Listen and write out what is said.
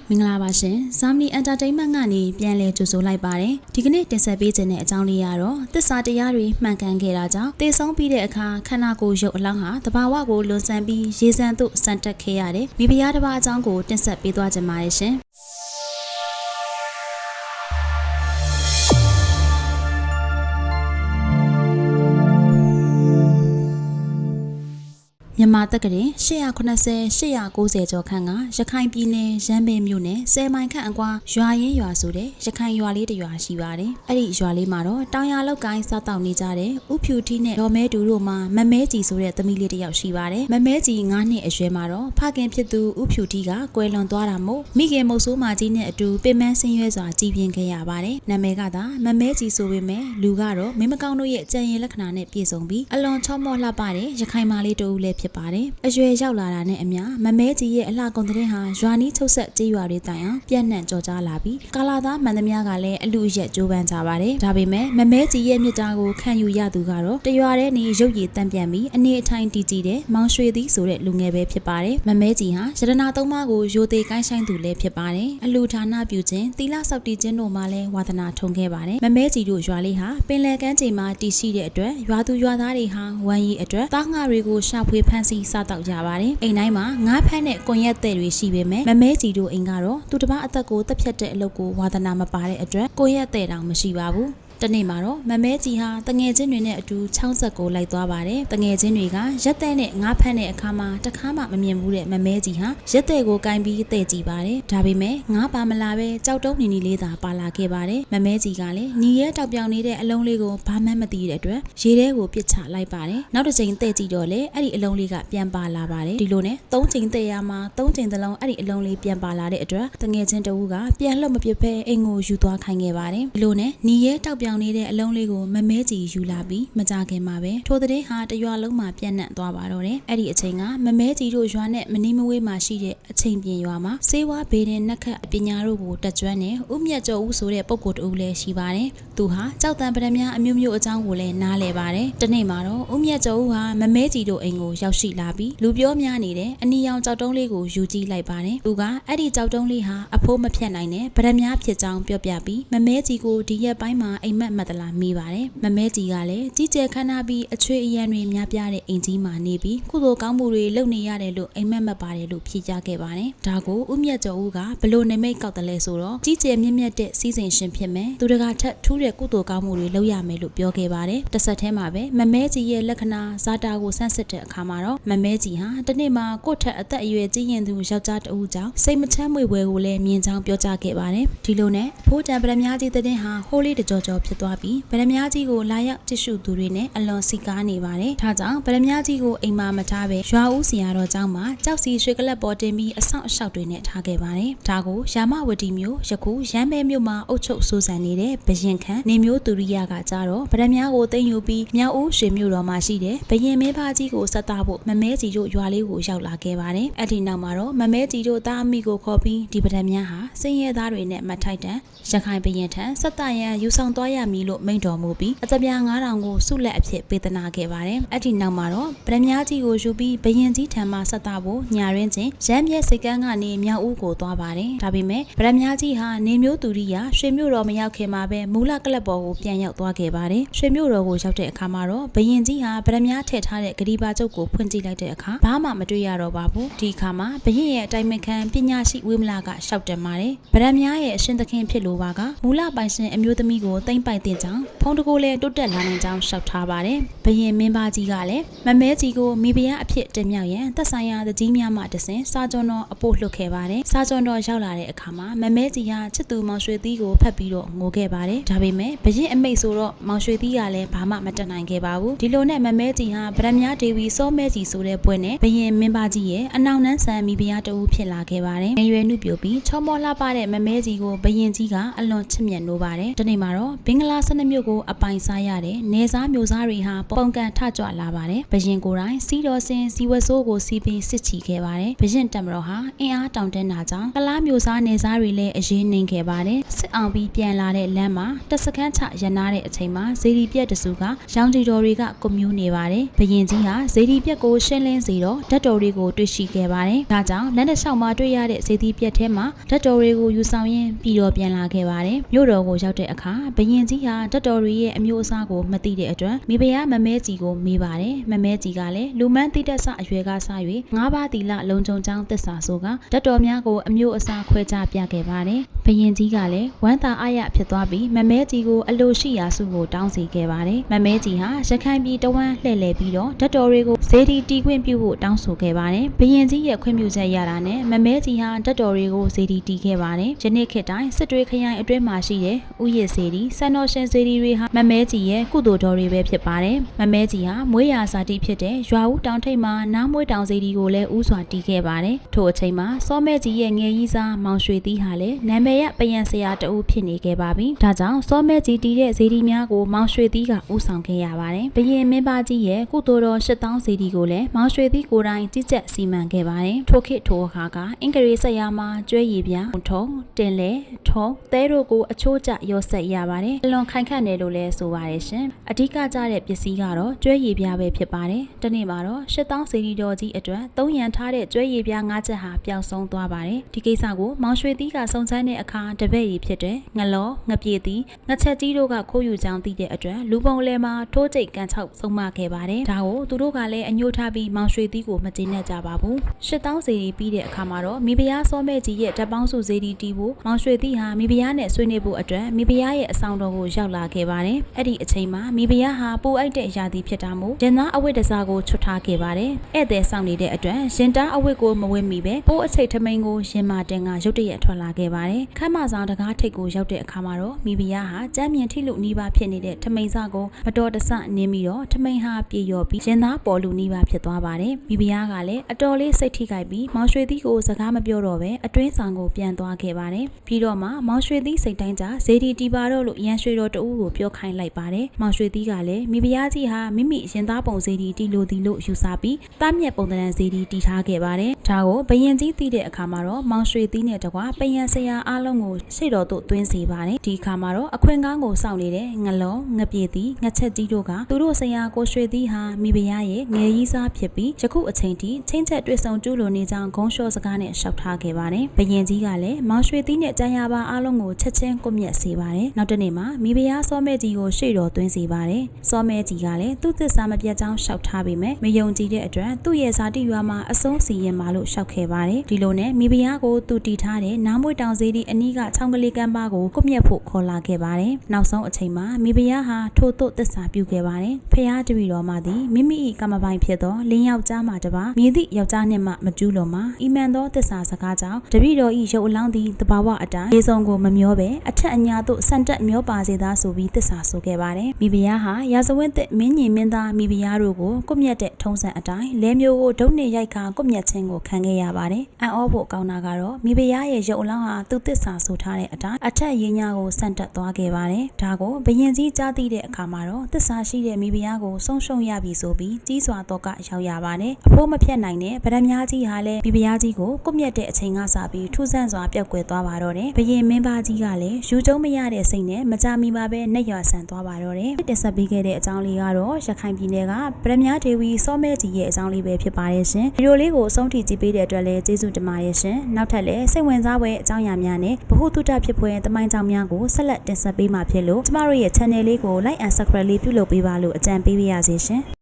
မင်္ဂလာပါရှင်။ Zamni Entertainment ကနေပြန်လည်ကြိုဆိုလိုက်ပါတယ်။ဒီကနေ့တင်ဆက်ပေးခြင်းတဲ့အကြောင်းလေးကတော့သစ္စာတရားတွေမှန်ကန်ခဲ့တာကြောင့်တည်ဆုံးပြီးတဲ့အခါခန္ဓာကိုယ်ရုပ်အလောင်းဟာတဘာဝကိုလွန်ဆန်ပြီးရေစံသို့ဆန်တက်ခဲ့ရတယ်။မိဖုရားတစ်ပါးအကြောင်းကိုတင်ဆက်ပေးသွားကြပါရရှင်။မြန်မာတက္ကသိုလ်890-890ကျော်ခန့်ကရခိုင်ပြည်နယ်ရမ်းဗဲမြို့နယ်10မိုင်ခန့်အကွာရွာရင်းရွာဆိုတဲ့ရခိုင်ရွာလေးတစ်ရွာရှိပါတယ်။အဲ့ဒီရွာလေးမှာတော့တောင်ယာလောက်ကိုင်းစားတောက်နေကြတဲ့ဥဖြူထီးနဲ့ဒေါ်မဲတူတို့မှာမမဲကြီးဆိုတဲ့သမီးလေးတစ်ယောက်ရှိပါတယ်။မမဲကြီး9နှစ်အရွယ်မှာတော့ဖခင်ဖြစ်သူဥဖြူထီးကကွယ်လွန်သွားတာမို့မိခင်မုတ်ဆိုးမကြီးနဲ့အတူပင်မဆင်းရဲစွာကြီးပြင်းခဲ့ရပါတယ်။နာမည်ကသာမမဲကြီးဆိုပေမဲ့လူကတော့မင်းမကောင်းတို့ရဲ့ကြံရင်လက္ခဏာနဲ့ပြည့်စုံပြီးအလွန်ချောမောလှပတဲ့ရခိုင်မလေးတူလည်းဖြစ်ပါတယ်။အရွယ်ရောက်လာတာနဲ့အမျှမမဲကြီးရဲ့အလှကုန်တဲ့ဟာရွာနီးချုပ်ဆက်ကြေးရွာတွေတိုင်အောင်ပြန့်နှံ့ကြော်ကြားလာပြီးကာလာသားမှန်သမျှကလည်းအလူအရက်ကြိုးပမ်းကြပါတယ်။ဒါပေမဲ့မမဲကြီးရဲ့မြစ်တာကိုခံယူရသူကတော့တရွာတဲ့နေရုပ်ရည်တန့်ပြန်ပြီးအနေအထိုင်တည်ကြည်တဲ့မောင်ရွှေသည်ဆိုတဲ့လူငယ်ပဲဖြစ်ပါတယ်။မမဲကြီးဟာရတနာသုံးပါးကိုရိုသေကိုင်းဆိုင်သူလည်းဖြစ်ပါတယ်။အလူဌာနပြုခြင်းသီလဆောက်တည်ခြင်းတို့မှလည်းဝါသနာထုံခဲ့ပါတယ်။မမဲကြီးတို့ရွာလေးဟာပင်လယ်ကမ်းခြေမှာတည်ရှိတဲ့အတွက်ရွာသူရွာသားတွေဟာဝမ်းရည်အတွက်သားငှတွေကိုရှာဖွေဖမ်းဆီးစားတောက်ကြပါတယ်။အိမ်တိုင်းမှာငါးဖက်နဲ့ကွန်ရက်တဲ့တွေရှိပေမဲ့မမဲကြီးတို့အိမ်ကတော့သူတစ်ပါးအသက်ကိုတက်ဖြတ်တဲ့အလုပ်ကိုဝါသနာမပါတဲ့အတွက်ကွန်ရက်တဲ့တောင်မရှိပါဘူး။တနေ့မှာတော့မမဲကြီးဟာတငယ်ချင်းတွေနဲ့အတူချောင်းဆက်ကိုလိုက်သွားပါတယ်။တငယ်ချင်းတွေကရက်တဲ့နဲ့ငါးဖက်တဲ့အခါမှာတခါမှမမြင်ဘူးတဲ့မမဲကြီးဟာရက်တဲ့ကိုကင်ပြီးတဲ့ကြည့်ပါတယ်။ဒါပေမဲ့ငါးပါမလာပဲကြောက်တုံးနေလေးသာပါလာခဲ့ပါတယ်။မမဲကြီးကလည်းညီရဲတောက်ပြောင်နေတဲ့အလုံးလေးကိုဘာမှမသိတဲ့အတွက်ရေထဲကိုပစ်ချလိုက်ပါတယ်။နောက်တစ်ချိန်တဲ့ကြည့်တော့လေအဲ့ဒီအလုံးလေးကပြန်ပါလာပါတယ်။ဒီလိုနဲ့၃ချိန်တဲ့ရမှာ၃ချိန်သလုံးအဲ့ဒီအလုံးလေးပြန်ပါလာတဲ့အတွက်တငယ်ချင်းတဦးကပြန်လှုပ်မပစ်ဖဲအိမ်ကိုယူသွားခိုင်းခဲ့ပါတယ်။ဒီလိုနဲ့ညီရဲတောက်ပြောင်နေတဲ့အလုံးလေးကိုမမဲကြီးယူလာပြီးမကြခင်မှာပဲထိုတဲ့ဟာတရွာလုံးမှာပြန့်နှံ့သွားပါတော့တယ်။အဲ့ဒီအချိန်ကမမဲကြီးတို့ရွာနဲ့မနီးမဝေးမှာရှိတဲ့အချိန်ပြင်ရွာမှာစေဝါဘေးတဲ့နက်ခတ်ပညာတို့ကိုတက်ကျွမ်းတဲ့ဥမြတ်ကျော်ဦးဆိုတဲ့ပုဂ္ဂိုလ်တဦးလည်းရှိပါတယ်။သူဟာကြောက်တံပဒမြအမျိုးမျိုးအကြောင်းကိုလည်းနားလည်ပါတယ်။တနေ့မှာတော့ဥမြတ်ကျော်ဦးဟာမမဲကြီးတို့အိမ်ကိုရောက်ရှိလာပြီးလူပြောများနေတဲ့အနီရောင်ကြောက်တုံးလေးကိုယူကြည့်လိုက်ပါတယ်။သူကအဲ့ဒီကြောက်တုံးလေးဟာအဖိုးမဖြတ်နိုင်တဲ့ပဒမြဖြစ်ကြောင်းပြောပြပြီးမမဲကြီးကိုဒီရက်ပိုင်းမှာအိမ်မက်မတလာမိပါတယ်။မမဲကြီးကလည်းကြီးကျယ်ခမ်းနားပြီးအချွေအရန်တွေများပြားတဲ့အိမ်ကြီးမှာနေပြီးကုသိုလ်ကောင်းမှုတွေလုပ်နေရတယ်လို့အိမ်မက်မှတ်ပါတယ်လို့ဖြေကြားခဲ့ပါတယ်။ဒါကိုဥမြတ်ကျော်ဦးကဘလို့နိမိတ်ကောက်တယ်လဲဆိုတော့ကြီးကျယ်မြင့်မြတ်တဲ့စီးစိမ်ရှင်ဖြစ်မယ်။သူတကာထက်ထူးတဲ့ကုသိုလ်ကောင်းမှုတွေလုပ်ရမယ်လို့ပြောခဲ့ပါတယ်။တစ်ဆက်တည်းမှာပဲမမဲကြီးရဲ့လက္ခဏာဇာတာကိုဆန်းစစ်တဲ့အခါမှာတော့မမဲကြီးဟာတနေ့မှာကိုယ့်ထက်အသက်အရွယ်ကြီးရင်သူယောက်ျားတဦးကြောင့်စိတ်မချမ်းမွေပွဲကိုလည်းမြင်ချောင်းပြောကြားခဲ့ပါတယ်။ဒီလိုနဲ့ဖိုးတံပရမကြီးတဲ့ဟာဟိုးလေးတကြောကြောဖြစ်သွားပြီးပရမကြီးကိုလာရောက်ကြည့်ရှုသူတွေနဲ့အလွန်စီကားနေပါတယ်။ဒါကြောင့်ပရမကြီးကိုအိမ်မှာမထားပဲရွာဦးစီယာတော်ကျောင်းမှာကြောက်စီရွှေကလပ်ပေါ်တင်ပြီးအဆောင်အရှောက်တွေနဲ့ထားခဲ့ပါတယ်။ဒါကိုရာမဝတီမျိုးယခုရမ်းပဲမြို့မှာအုပ်ချုပ်စိုးစံနေတဲ့ဘရင်ခန့်နေမျိုးသူရိယကကြတော့ပရမကိုသိမ်းယူပြီးမြောက်ဦးရွှေမြို့တော်မှာရှိတဲ့ဘရင်မင်းဖကြီးကိုဆက်တာဖို့မမဲကြီးတို့ရွာလေးကိုရောက်လာခဲ့ပါတယ်။အဲ့ဒီနောက်မှာတော့မမဲကြီးတို့သားအမိကိုခေါ်ပြီးဒီပရမဟာစင်ရဲသားတွေနဲ့မထိုက်တန်ရခိုင်ဘရင်ထံဆက်တရန်ယူဆောင်သွားရမည်လို့မိန့်တော်မူပြီးအတပြား9000ကိုစုလက်အဖြစ်ပေးသနာခဲ့ပါတယ်။အဲ့ဒီနောက်မှာတော့ပရမကြီးကိုယူပြီးဘရင်ကြီးထံမှဆက်တာဖို့ညာရင်းချင်းရမ်းမြဲစိတ်ကန်းကနေမြောက်ဦးကိုသွားပါတယ်။ဒါပေမဲ့ပရမကြီးဟာနေမျိုးသူရိယရွှေမြို့တော်မရောက်ခင်မှာပဲမူလကလပ်ပေါ်ကိုပြန်ရောက်သွားခဲ့ပါတယ်။ရွှေမြို့တော်ကိုရောက်တဲ့အခါမှာတော့ဘရင်ကြီးဟာပရမထည့်ထားတဲ့ဂရီပါကျုပ်ကိုဖွင့်ကြည့်လိုက်တဲ့အခါဘာမှမတွေ့ရတော့ပါဘူး။ဒီအခါမှာဘရင်ရဲ့အတိုင်ပင်ခံပညာရှိဝိမလကရှောက်တယ်ပါတယ်။ပရမရဲ့အရှင်သခင်ဖြစ်လို့ပါကမူလပိုင်ရှင်အမျိုးသမီးကိုတိမ့်ပိုက်တဲ့ကြောင့်ဖုံးတကိုးလဲတိုးတက်လာနိုင်ကြောင်းရှောက်ထားပါတယ်။ဘရင်မင်းပါကြီးကလည်းမမဲကြီးကိုမိဖုရားအဖြစ်တင်မြောက်ရန်သက်ဆိုင်ရာတကြီးများမှတဆင်စာကျွန်တော်အပို့လွှတ်ခဲ့ပါတယ်။စာကျွန်တော်ရောက်လာတဲ့အခါမှာမမဲကြီးဟာချစ်သူမောင်ရွှေသီးကိုဖတ်ပြီးတော့ငိုခဲ့ပါတယ်။ဒါပေမဲ့ဘရင်အမိတ်ဆိုတော့မောင်ရွှေသီးကလည်းဘာမှမတတ်နိုင်ခဲ့ပါဘူး။ဒီလိုနဲ့မမဲကြီးဟာဗရမဒေဝီစောမဲကြီးဆိုတဲ့ပွဲနဲ့ဘရင်မင်းပါကြီးရဲ့အနောင်နှန်းဆန်မိဖုရားတဦးဖြစ်လာခဲ့ပါတယ်။ငယ်ရွယ်နှုတ်ပြပြီးချောမောလှပတဲ့မမဲကြီးကိုဘရင်ကြီးကအလွန်ချစ်မြတ်နိုးပါတယ်။ဒီနေ့မှာတော့ဘင်္ င်္ဂလာ12မြို့ကိုအပိုင်စားရတဲ့နေစားမျိုးစားတွေဟာပုံကန်ထကြွလာပါတယ်ဘရင်ကိုယ်တိုင်စီတော်စင်ဇီဝဆိုးကိုစီးပြီးစစ်ချီခဲ့ပါတယ်ဘရင်တက်မတော်ဟာအင်အားတောင်တင်းတာကြောင့်ကလားမျိုးစားနေစားတွေလည်းအရေးနှိမ်ခဲ့ပါတယ်စစ်အောင်ပြီးပြန်လာတဲ့လမ်းမှာတက်စခန်းချရနာတဲ့အချိန်မှာဇေဒီပြက်တစုကရောင်ကြီးတော်တွေကကွန်မြူနေပါတယ်ဘရင်ကြီးဟာဇေဒီပြက်ကိုရှင်းလင်းစေတော့ဓာတ်တော်တွေကိုတွေ့ရှိခဲ့ပါတယ်ဒါကြောင့်လက်တစ်လျှောက်မှာတွေ့ရတဲ့ဇေဒီပြက်ထဲမှာဓာတ်တော်တွေကိုယူဆောင်ရင်းပြီးတော့ပြန်လာခဲ့ပါတယ်မြို့တော်ကိုရောက်တဲ့အခါဘရင်ကြီးဟာဓာတ်တော်တွေရဲ့အမျိုးအစားကိုမသိတဲ့အတွက်မိဖုရားမမဲကြီးကိုမေးပါတယ်မမဲကြီးကလည်းလူမန်းတိတက်ဆအရွယ်ကစ၍၅ပါးတီလလုံခြုံချောင်းသစ္စာဆိုကဓာတ်တော်များကိုအမျိုးအစားခွဲခြားပြခဲ့ပါတယ်ဘရင်ကြီးကလည်းဝမ်းသာအားရဖြစ်သွားပြီးမမဲကြီးကိုအလိုရှိရာစုကိုတောင်းစီခဲ့ပါတယ်မမဲကြီးဟာရခိုင်ပြည်တဝမ်းလှည့်လည်ပြီးတော့ဓာတ်တော်တွေကိုဇေဒီတီခွင့်ပြုဖို့တောင်းဆိုခဲ့ပါတယ်ဘရင်ကြီးရဲ့ခွင့်ပြုချက်ရတာနဲ့မမဲကြီးဟာဓာတ်တော်တွေကိုဇေဒီတီခဲ့ပါတယ်ယနေ့ခေတ်တိုင်းစစ်တွေခရိုင်အတွင်းမှာရှိတဲ့ဥယျာဉ်ဇေဒီစံတော်ရှင်ဇေဒီတွေဟာမမဲကြီးရဲ့ကုသိုလ်တော်တွေပဲဖြစ်ပါတယ်မမဲကြီးဟာမွေးရာဇာတိဖြစ်တဲ့ရွာဦးတောင်ထိပ်မှာနားမွေးတောင်ဇေဒီကိုလည်းဥစွာတီးခဲ့ပါတယ်ထို့အချိန်မှာစောမဲကြီးရဲ့ငယ်ကြီးစားမောင်ရွှေသီးဟာလည်းနာမည်ရပယံဆရာတဦးဖြစ်နေခဲ့ပါပြီဒါကြောင့်စောမဲကြီးတီးတဲ့ဇေဒီများကိုမောင်ရွှေသီးကဥဆောင်ခဲ့ရပါတယ်ဘရင်မင်းပါကြီးရဲ့ကုသိုလ်တော်8000ဇေဒီကိုလည်းမောင်ရွှေသီးကိုယ်တိုင်ကြီးကြပ်စီမံခဲ့ပါတယ်ထိုခေတ်ထိုအခါကအင်္ဂရိဆက်ရမှာကျွဲရည်ပြထုံတင်လေထုံသဲတို့ကိုအချိုးကျရောဆက်ရပါတယ်အလွန်ခိုင်ခန့်တယ်လို့လည်းဆိုပါတယ်ရှင်အဓိကကျတဲ့ပစ္စည်းကတော့ကျွဲရည်ပြပဲဖြစ်ပါတယ်တနေ့မှာတော့8000ဇေဒီတော်ကြီးအတွက်3ရန်ထားတဲ့ကျွဲရည်ပြ5ချက်ဟာပျောက်ဆုံးသွားပါတယ်ဒီကိစ္စကိုမောင်ရွှေသီးကစုံစမ်းတဲ့အခါတပည့်ကြီးဖြစ်တဲ့ငလောငပြေသီးငချက်ကြီးတို့ကခိုးယူကြောင်းသိတဲ့အတွက်လူပုံလဲမှာထိုးကျိတ်ကန်ချောက်ဆုံးမခဲ့ပါတယ်ဒါကိုသူတို့ကလည်းအညှို့ထားပြီးမောင်ရွှေသီးကိုမကျေနပ်ကြပါဘူး8000ဇေဒီပြီးတဲ့အခါမှာတော့မိဖုရားစောမဲကြီးရဲ့တပ်ပေါင်းစုဇေဒီတီးဖို့မောင်ရွှေသီးဟာမိဖုရားနဲ့ဆွေးနွေးဖို့အတွက်မိဖုရားရဲ့အဆောင်တော်ကိုရောက်လာခဲ့ပါတယ်အဲ့ဒီအချိန်မှာမိဖုရားဟာပူအိုက်တဲ့ရာသီဖြစ်တာမို့ရင်သားအဝတ်တစားကိုချွတ်ထားခဲ့ပါတယ်ဧည့်သည်ဆောင်နေတဲ့အတွက်ရင်သားအဝတ်ကိုမဝတ်မိပဲပိုးအချိတ်ထမိန်ကိုရင်မာတင်ကရုတ်တရက်ထွက်လာခဲ့ပါတယ်ခမ်းမဆောင်တကားထိပ်ကိုရောက်တဲ့အခါမှာတော့မိဖုရားဟာကြမ်းမြင်ထိလူနီးပါးဖြစ်နေတဲ့ထမိန်စကိုမတော်တဆနင်းပြီးတော့ထမိန်ဟာပြေလျော်ပြီးရင်သားပေါ်လူနီးပါးဖြစ်သွားပါတယ်မိဖုရားကလည်းအတော်လေးစိတ်ထိခိုက်ပြီးမောင်ရွှေသီးကိုစကားမပြောတော့ပဲအတွင်းဆောင်ကိုပြန်သွားခဲ့ပါတယ်ပြီးတော့မှမောင်ရွှေသီးစိတ်တိုင်းကြဇေဒီတီပါတော့လို့ရန်ရွှေတော်တူကိုပြောခိုင်းလိုက်ပါတယ်မောင်ရွှေသီးကလည်းမိဖုရားကြီးဟာမိမိရင်သားပုံဇေဒီတီလိုတီလို့ယူဆပြီးတားမြက်ပုံသဏ္ဍာန်ဇေဒီတီထားခဲ့ပါတယ်ဒါကိုဘရင်ကြီးသိတဲ့အခါမှာတော့မောင်ရွှေသီးနဲ့တကွပယံဆရာအားလုံးကိုရှေ့တော်သို့သွင်းစေပါတယ်ဒီအခါမှာတော့အခွင့်ကောင်းကိုစောင့်နေတဲ့ငလုံးငပြေသီးငချက်ကြီးတို့ကသူတို့ဆရာကိုရွှေသီးဟာမိဖုရားရဲ့ငယ်ကြီးစားဖြစ်ပြီးယခုအချိန်ထိချင်းချက်တွေ့ဆုံကျူးလွန်နေကြောင်းဂုံးလျှော့စကားနဲ့ရှောက်ထားခဲ့ပါတယ်ဘရင်ကြီးကလည်းမောင်ရွှေသီးနဲ့ကြံရပါအားလုံးကိုချက်ချင်းကွပ်မျက်စေပါတယ်နောက်တစ်နေ့မှာမိဖုရားစောမဲကြီးကိုရှေ့တော်သွင်းစေပါတယ်စောမဲကြီးကလည်းသူ့သစ္စာမပြတ်ကြောင်းရှောက်ထားပေမဲ့မယုံကြည်တဲ့အတွက်သူ့ရဲ့ဇာတိရွာမှာအဆုံးစီရင်ပါလို့ရှောက်ခဲ့ပါတယ်ဒီလိုနဲ့မိဖုရားကိုသူတီထားတဲ့နားမွေတောင်ဇေဒီအနီးကချောင်းကလေးကမ်းပါးကိုကွပ်မျက်ဖို့ခေါ်လာခဲ့ပါတယ်နောက်ဆုံးအချိန်မှာမိဖုရားဟာထို့သို့သစ္စာပြုခဲ့ပါတယ်ဖျားတပည့်တော်မှသည်မိမိ၏ကမ္မပိုင်ဖြစ်သောလင်းယောက်ျားမှတပါမြည်သည့်ယောက်ျားနှင့်မှမကျူးလွန်မှာဤမှန်သောသစ္စာစကားကြောင့်တပည့်တော်၏ရုပ်အလောင်းသည်တဘာဝအတိုင်းရေစုံကိုမမျောပဲအထက်အညာသို့ဆန်တက်မျောပါစေသာဆိုပြီးသစ္စာဆိုခဲ့ပါတယ်မိဖုရားဟာရာဇဝတ်သက်မင်းကြီးမင်းသားမိဖုရားတို့ကိုကွပ်မျက်တဲ့ထုံးစံအတိုင်းလဲမျိုးကိုဒုတ်နဲ့ရိုက်ခါကွပ်မျက်ခြင်းကိုခံခဲ့ရပါတယ်အံ့ဩဖို့ကောင်းတာကတော့မိဖုရားရဲ့ရုပ်အလောင်းဟာသူသစ္စာဆိုထားတဲ့အတိုင်းအထက်ရင်ညာကိုဆန်တက်သွားခဲ့ပါတယ်ဒါကိုဘရင်ကြီးကြားသိတဲ့အခါမှာတော့သစ္စာရှိတဲ့မိဖုရားကိုဆုံးရှုံးရပြီဆိုပြီးကြီးစွာတော့ကရောက်ရပါတယ်အဖိုးမဖြတ်နိုင်တဲ့ဗဒမြားကြီးဟာလည်းမိဖုရားကြီးကိုကွပ်မျက်တဲ့အချိန်ကစပြီးထူးဆန်းစွာပျောက်ကွယ်သွားပါတော့တယ်ဘရင်မင်းပါကြီးကလည်းယူကျုံမရတဲ့စိတ်နဲ့မကြမီပါပဲနှက်ရွာဆန်သွားပါတော့တယ်တင်ဆက်ပေးခဲ့တဲ့အကြောင်းလေးကတော့ရခိုင်ပြည်နယ်ကဗဒမြားဒေဝီစောမဲကြီးရဲ့အကြောင်းလေးပဲဖြစ်ပါတယ်ရှင်ဗီဒီယိုလေးကိုအဆုံးထိကြည့်ပေးတဲ့အတွက်လည်းကျေးဇူးတင်ပါတယ်ရှင်နောက်ထပ်လည်းစိတ်ဝင်စားဖွယ်အကြောင်းအရာများနဲ့ဗဟုသုတဖြစ်ဖွယ်သမိုင်းကြောင်းများကိုဆက်လက်တင်ဆက်ပေးမှာဖြစ်လို့ကျမတို့ရဲ့ channel လေးကို like and subscribe လေးပြုလုပ်ပေးပါလို့အကြံပေးပါရစေရှင်